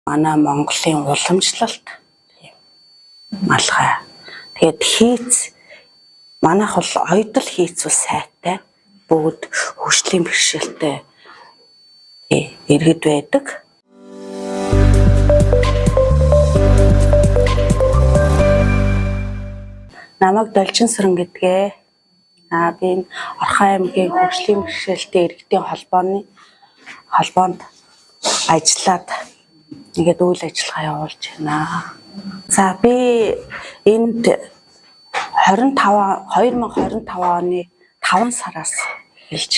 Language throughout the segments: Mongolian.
манай Монголын уламжлалт малгай. Тэгээд хийц манайх бол ойдол хийцүү сайтай бүгд хөгжлийн бэрхшээлтэй иргэд байдаг. Намайг Должинсран гэдгээ. Би Орхон аймгийн хөгжлийн бэрхшээлтэй иргэдийн холбоонд ажиллаад ингээд үйл ажиллагаа явуулж байна. За би энд 2025 оны 5 сараас эхэлж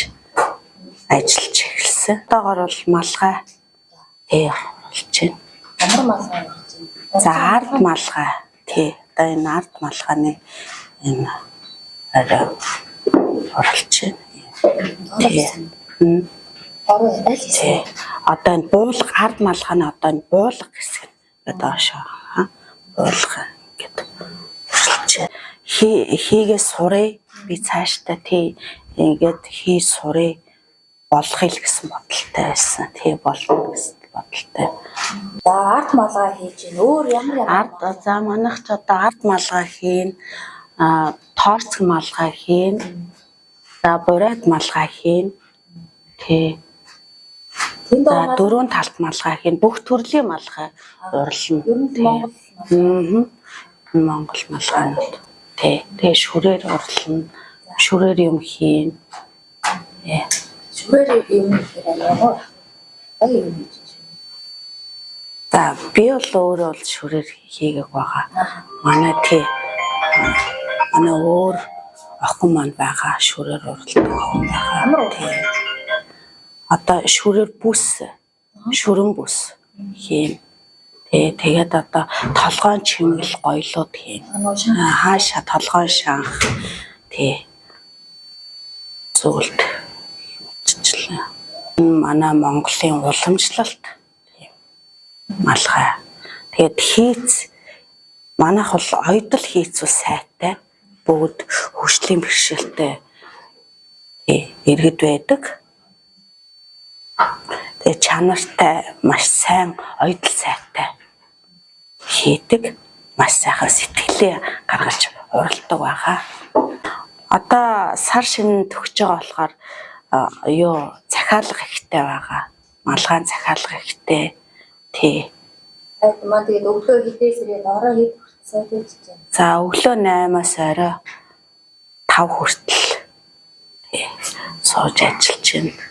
ажиллаж эхэлсэн. Одоогоор бол малгай болж байна. Ямар малгай болж байна? За ард малгай. Одоо энэ ард малгайны энэ арай оролж байна. Одоо энэ буулга ард малгайны одоо энэ буулга хэсэг доошоо буулга гэдэг оролж байна. Хийгээ сурыг би цаашдаа ингээд хий сурыг болгоё гэсэн бодолтой байсан. Болно гэсэн бодолтой. За ард малгай хийж гин өөр ямар ард за манайх ч одоо ард малгай хийн, торцог малгай хийн, за бурайд малгай хийн. За дөрвөн талт малгай хийн, бүх төрлийн малгай урлана. Монгол малгайнууд. Тэгээ шүрээр урлана. Шүрээр юм хийн. Шүрээр юм хийхээр юм. За би бол өөрөө бол шүрээр хийгээг байгаа. Манай өөр охин маань байгаа шүрээр уралдаг охин байгаа. Одоо шүрээр шүрэн бүс хийн. Тэгээд одоо толгойн чимгэл гоёлууд хийн. Хаашаа толгойн шанх зүйлд чичлээ. Манай Монголын уламжлалт малгай. Тэгээд хийц манайх бол ойдол хийцүү сайтай бүгд хөгжлийн бэрхшээлтэй иргэд байдаг. Тэгээд чанартай маш сайн ойдол сайтай хийдэг. Маш сайхан сэтгэлээ гаргаж уралдаг байгаа. Одоо сар шинэ төгсөж байгаа болохоор захиалга ихтэй байгаа. Малгайн захиалга ихтэй. Маа тэгээд өглөө хідээс ирээд орой хэд хүртэл ажиллаж байна? За өглөө 8-аас орой 5 хүртэл сууж ажиллаж байна.